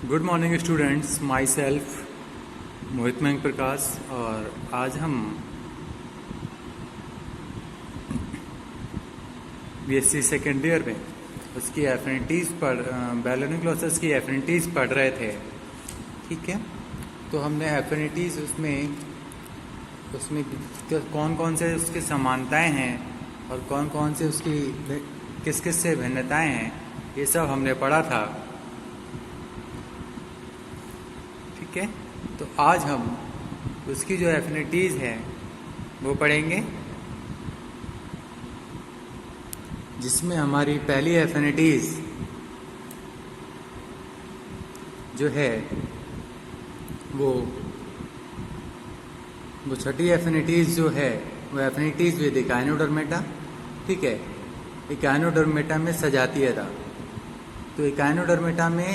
Good morning students, myself Mohit Mayank Prakash. और आज हम बीएससी सेकेंड ईयर में उसकी एफिनिटीज़ बैलोनिक्लोसस की एफिनिटीज़ पढ़ रहे थे। ठीक है, तो हमने एफिनिटीज़ उसमें कौन कौन से उसकी समानताएं हैं और कौन कौन से उसकी किस किस से भिन्नताएं हैं, ये सब हमने पढ़ा था। ठीक है, तो आज हम उसकी जो एफिनिटीज़ है वो पढ़ेंगे, जिसमें हमारी पहली एफिनिटीज़ जो है वो छठी एफिनिटीज़ जो है वो एफिनिटीज़ विद इकाइनोडर्मेटा। ठीक है, इकाइनोडर्मेटा में सजातीयता। तो इकाइनोडर्मेटा में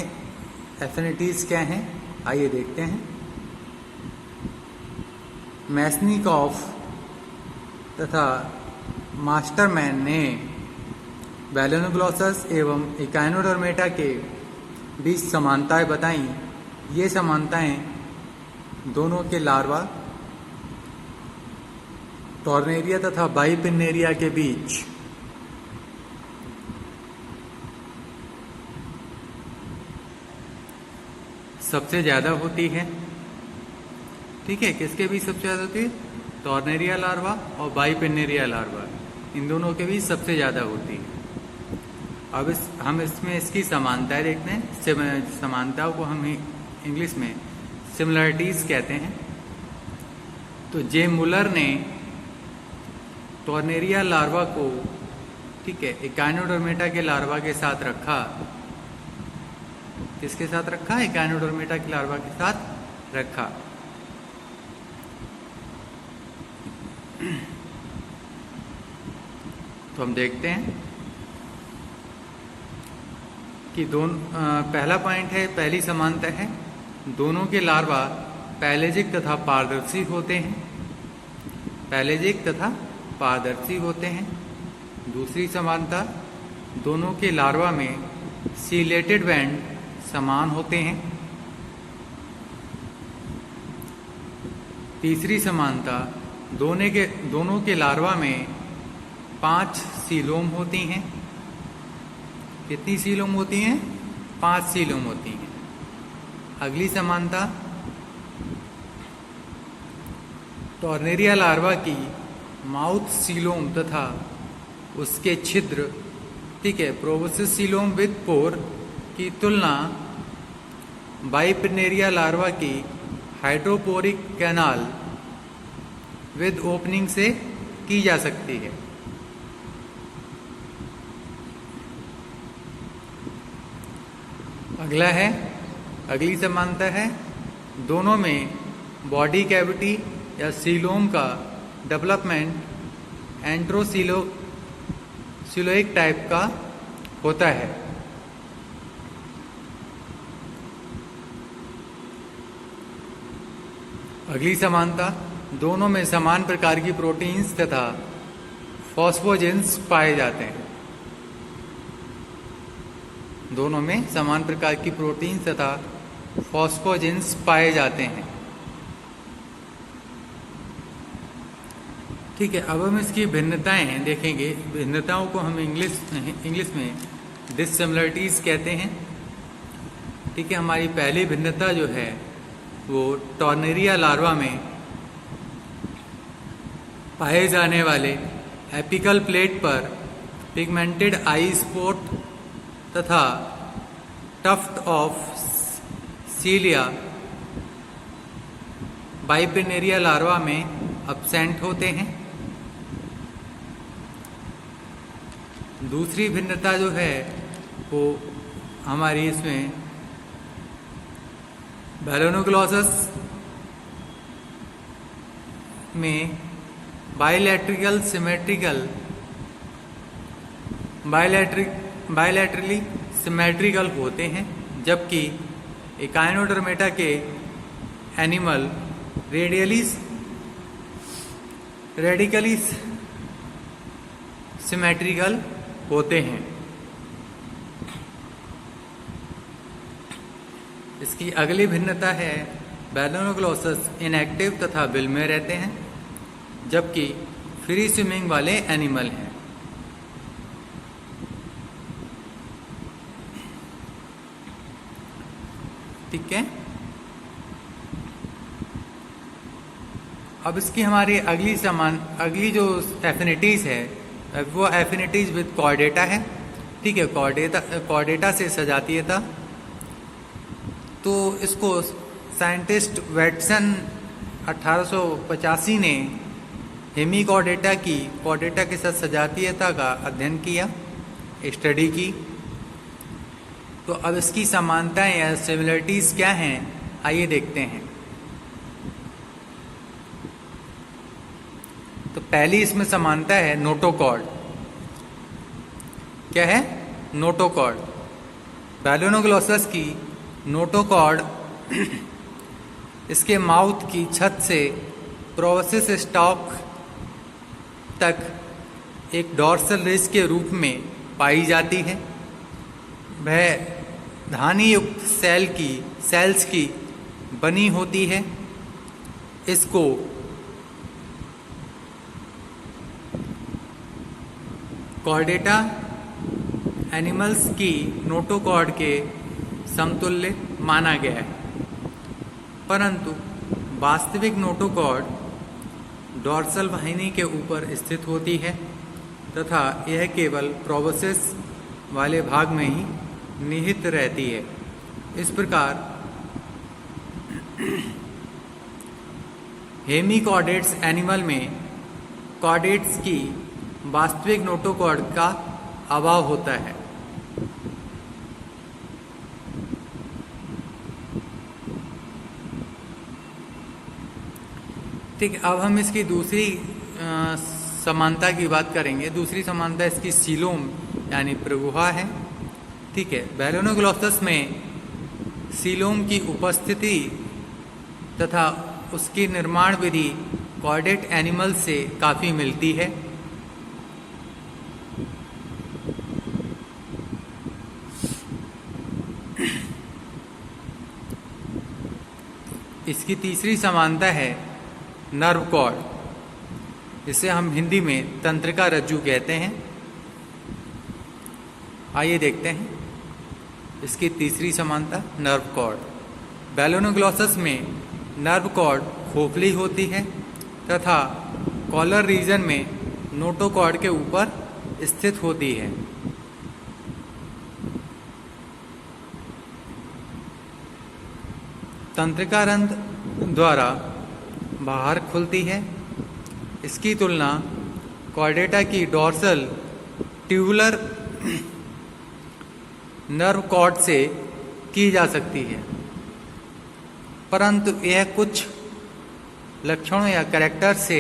एफिनिटीज़ क्या हैं, आइए देखते हैं। मैस्निकॉफ तथा मास्टरमैन ने बैलोनोग्लोसस एवं इकाइनोडर्मेटा के बीच समानताएं बताई। ये समानताएं दोनों के लार्वा टॉर्नेरिया तथा बाइपिन्नेरिया के बीच सबसे ज़्यादा होती है। ठीक है, किसके बीच सबसे ज़्यादा होती है? टॉर्नेरिया लार्वा और बाइपिन्नेरिया लार्वा, इन दोनों के बीच सबसे ज़्यादा होती है। अब हम इसमें इसकी समानताएं देखते हैं। समानताओं को हम इंग्लिश में सिमिलरिटीज़ कहते हैं। तो जे मुलर ने टॉर्नेरिया लार्वा को, ठीक है, इकाइनोडर्मेटा के लार्वा के साथ रखा। किसके साथ रखा? इकाइनोडर्मेटा के लार्वा के साथ रखा। तो हम देखते हैं कि पहला पॉइंट है, पहली समानता है, दोनों के लार्वा पैलेजिक तथा पारदर्शी होते हैं। पैलेजिक तथा पारदर्शी होते हैं। दूसरी समानता, दोनों के लार्वा में सीलेटेड बैंड समान होते हैं। तीसरी समानता, दोनों के लार्वा में 5 सीलोम होती हैं। कितनी सीलोम होती हैं? 5 सीलोम होती हैं। अगली समानता, टॉर्नेरिया लार्वा की माउथ सीलोम तथा उसके छिद्र, ठीक है, प्रोबोसिस सीलोम विद पोर की तुलना बाइपिन्नेरिया लार्वा की हाइड्रोपोरिक कैनाल विद ओपनिंग से की जा सकती है। अगली समानता है, दोनों में बॉडी कैविटी या सीलोम का डेवलपमेंट एंट्रोसिलोइक टाइप का होता है। अगली समानता, दोनों में समान प्रकार की प्रोटीन्स तथा फॉस्फोजेंस पाए जाते हैं। दोनों में समान प्रकार की प्रोटीन्स तथा फॉस्फोजेंस पाए जाते हैं। ठीक है, अब हम इसकी भिन्नताएं देखेंगे। भिन्नताओं को हम इंग्लिश में डिससिमिलरिटीज कहते हैं। ठीक है, हमारी पहली भिन्नता जो है वो टॉर्नेरिया लार्वा में पाए जाने वाले एपिकल प्लेट पर पिगमेंटेड आई स्पॉट तथा टफ्ट ऑफ सीलिया बाइपिन्नेरिया लार्वा में एब्सेंट होते हैं। दूसरी भिन्नता जो है वो हमारी इसमें बैलोनोग्लोसस में बायलैटरली सिमेट्रिकल होते हैं, जबकि इकाइनोडर्मेटा के एनिमल रेडिकली सिमेट्रिकल होते हैं। इसकी अगली भिन्नता है बैलोनोग्लोसस इनएक्टिव तथा बिल में रहते हैं, जबकि फ्री स्विमिंग वाले एनिमल हैं। ठीक है। अब इसकी हमारी अगली जो एफिनिटीज है वो एफिनिटीज विद कॉर्डेटा है। ठीक है, कॉर्डेटा से सजातीयता। तो इसको साइंटिस्ट वेटसन 1885 ने हेमीकॉर्डेटा की कॉर्डेटा के साथ सजातीयता का अध्ययन किया, स्टडी की। तो अब इसकी समानताएं या सिमिलरिटीज क्या हैं, आइए देखते हैं। तो पहली इसमें समानता है नोटोकॉर्ड। क्या है? नोटोकॉर्ड। बैलोनोग्लोसस की नोटोकॉर्ड इसके माउथ की छत से प्रोबोसिस स्टॉक तक एक डॉर्सल रिज के रूप में पाई जाती है। वह धानी युक्त सेल्स की बनी होती है। इसको कॉर्डेटा एनिमल्स की नोटोकॉर्ड के समतुल्य माना गया है, परंतु वास्तविक नोटोकॉर्ड डॉर्सल वाहिनी के ऊपर स्थित होती है तथा यह केवल प्रोबोसिस वाले भाग में ही निहित रहती है। इस प्रकार हेमीकॉर्डेट्स एनिमल में कॉर्डेट्स की वास्तविक नोटोकॉर्ड का अभाव होता है। ठीक है, अब हम इसकी दूसरी समानता की बात करेंगे। दूसरी समानता इसकी सीलोम यानी प्रगुहा है। ठीक है, बैलोनोग्लोसस में सीलोम की उपस्थिति तथा उसकी निर्माण विधि कॉर्डेट एनिमल से काफ़ी मिलती है। इसकी तीसरी समानता है नर्व कॉर्ड, जिसे हम हिंदी में तंत्रिका रज्जु कहते हैं। आइए देखते हैं इसकी तीसरी समानता नर्व कॉर्ड। बैलोनोग्लोसस में नर्व कॉर्ड खोखली होती है तथा कॉलर रीजन में नोटोकॉर्ड के ऊपर स्थित होती है। तंत्रिका रंध्र द्वारा बाहर खुलती है। इसकी तुलना कॉर्डेटा की डॉर्सल ट्यूबुलर नर्व कॉर्ड से की जा सकती है, परंतु यह कुछ लक्षणों या कैरेक्टर से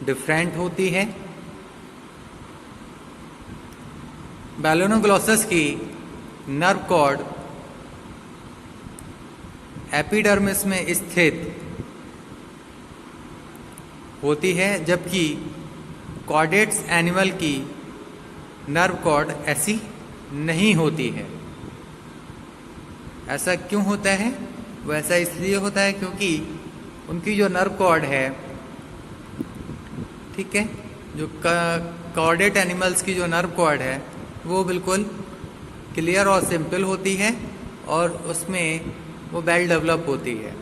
डिफरेंट होती है। बैलोनोग्लोसस की नर्व कॉर्ड एपिडर्मिस में स्थित होती है, जबकि कॉर्डेट्स एनिमल की नर्व कॉर्ड ऐसी नहीं होती है। ऐसा क्यों होता है? वैसा इसलिए होता है क्योंकि उनकी जो नर्व कॉर्ड है, ठीक है, जो कॉर्डेट एनिमल्स की जो नर्व कॉर्ड है वो बिल्कुल क्लियर और सिंपल होती है और उसमें वो वेल डेवलप होती है।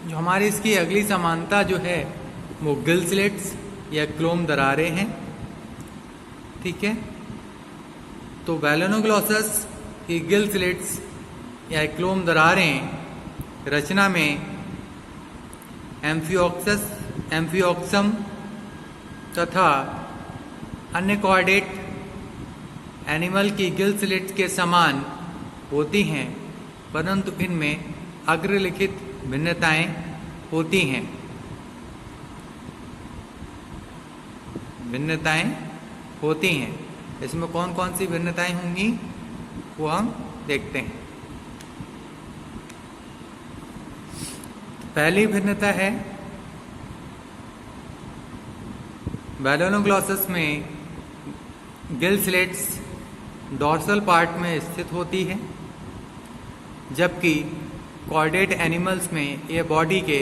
जो हमारी इसकी अगली समानता जो है वो गिल स्लिट्स या क्लोम दरारें हैं। ठीक है, तो बैलोनोग्लोसस की गिल स्लिट्स या क्लोम दरारें रचना में एम्फिओक्सम तथा अन्य कॉर्डेट एनिमल की गिल स्लिट्स के समान होती हैं, परंतु इनमें अग्रलिखित भिन्नताएं होती हैं। इसमें कौन कौन सी भिन्नताएं होंगी वो हम देखते हैं। पहली भिन्नता है बैलोनोग्लोसस में गिल स्लिट्स डॉर्सल पार्ट में स्थित होती है, जबकि कॉर्डेट एनिमल्स में ये बॉडी के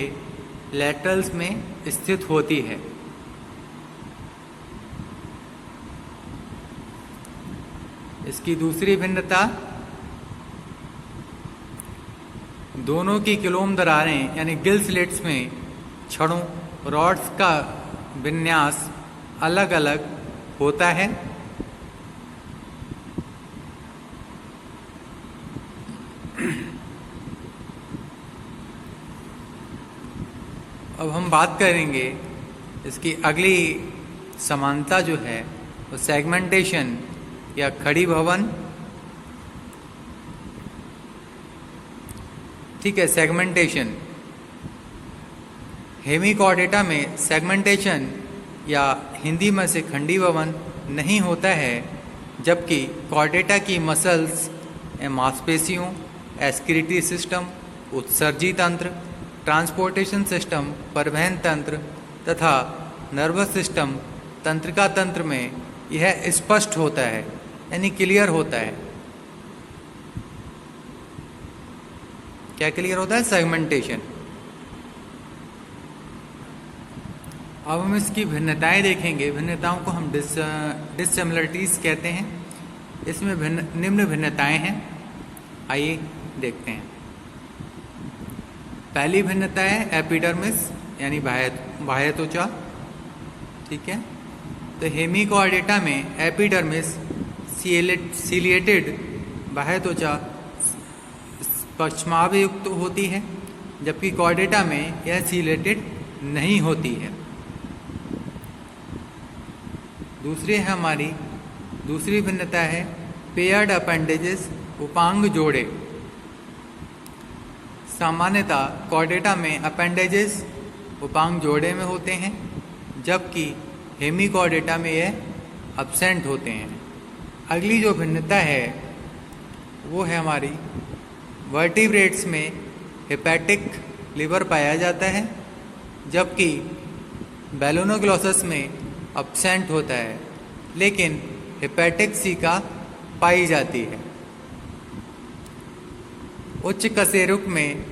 लैटरल्स में स्थित होती है। इसकी दूसरी भिन्नता, दोनों की क्लोम दरारें यानी गिल स्लिट्स में छड़ों रॉड्स का विन्यास अलग अलग होता है। अब हम बात करेंगे इसकी अगली समानता जो है वो सेगमेंटेशन या खड़ी भवन। ठीक है, सेगमेंटेशन। हेमिकॉर्डेटा में सेगमेंटेशन या हिंदी में से खंडी भवन नहीं होता है, जबकि कॉर्डेटा की मसल्स, मांसपेशियों, एक्सक्रीटरी सिस्टम, उत्सर्जी तंत्र, ट्रांसपोर्टेशन सिस्टम, परिवहन तंत्र तथा नर्वस सिस्टम, तंत्रिका तंत्र में यह स्पष्ट होता है यानी क्लियर होता है। क्या क्लियर होता है? सेगमेंटेशन। अब हम इसकी भिन्नताएं देखेंगे। भिन्नताओं को हम डिससिमिलरिटीज कहते हैं। इसमें निम्न भिन्नताएं हैं, आइए देखते हैं। पहली भिन्नता है एपिडर्मिस यानी बाह्य त्वचा। ठीक है, तो हेमिकॉर्डेटा में एपिडर्मिस सीलिएटेड बाह्य त्वचा पश्चिमाभियुक्त होती है, जबकि कॉर्डेटा में यह सीलिएटेड नहीं होती है। दूसरी भिन्नता है पेयर्ड अपेंडेजेस, उपांग जोड़े। सामान्यतः कॉर्डेटा में अपेंडेजेस उपांग जोड़े में होते हैं, जबकि हेमिकॉर्डेटा में यह अब्सेंट होते हैं। अगली जो भिन्नता है वो है हमारी वर्टिब्रेट्स में हेपेटिक लिवर पाया जाता है, जबकि बैलोनोग्लोसस में अब्सेंट होता है, लेकिन हेपेटिक सीका पाई जाती है। उच्च कशेरुक में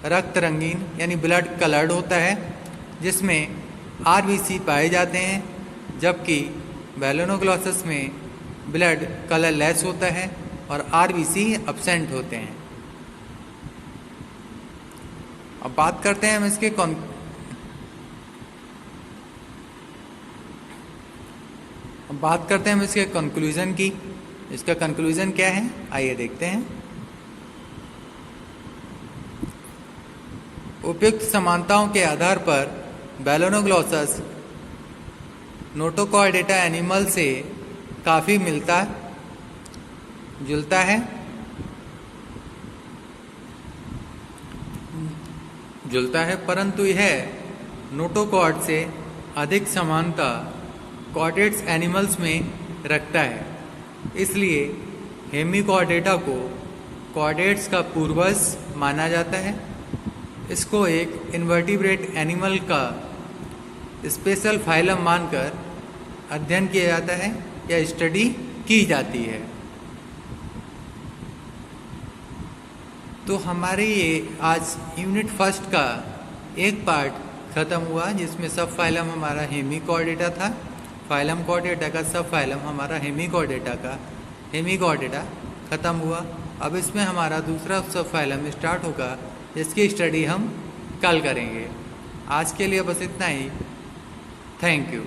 रक्त रंगीन यानी ब्लड कलर्ड होता है, जिसमें आरबीसी पाए जाते हैं, जबकि बैलोनोग्लोसस में ब्लड कलरलेस होता है और आरबीसी अब्सेंट होते हैं। अब बात करते हैं हम इसके कंक्लूजन की। इसका कंक्लूजन क्या है, आइए देखते हैं। उपयुक्त समानताओं के आधार पर बैलोनोग्लोसस नोटोकॉर्डेटा एनिमल से काफ़ी मिलता जुलता है, परंतु यह नोटोकॉर्ड से अधिक समानता कॉर्डेट्स एनिमल्स में रखता है। इसलिए हेमिकॉर्डेटा को कॉर्डेट्स का पूर्वज माना जाता है। इसको एक इनवर्टिब्रेट एनिमल का स्पेशल फाइलम मानकर अध्ययन किया जाता है या स्टडी की जाती है। तो हमारे ये आज यूनिट फर्स्ट का एक पार्ट ख़त्म हुआ, जिसमें सब फाइलम हमारा हेमिकॉर्डेटा था, फाइलम कॉर्डेटा का सब फाइलम हमारा हेमिकॉर्डेटा ख़त्म हुआ। अब इसमें हमारा दूसरा सब फाइलम स्टार्ट होगा, जिसकी स्टडी हम कल करेंगे। आज के लिए बस इतना ही। Thank you.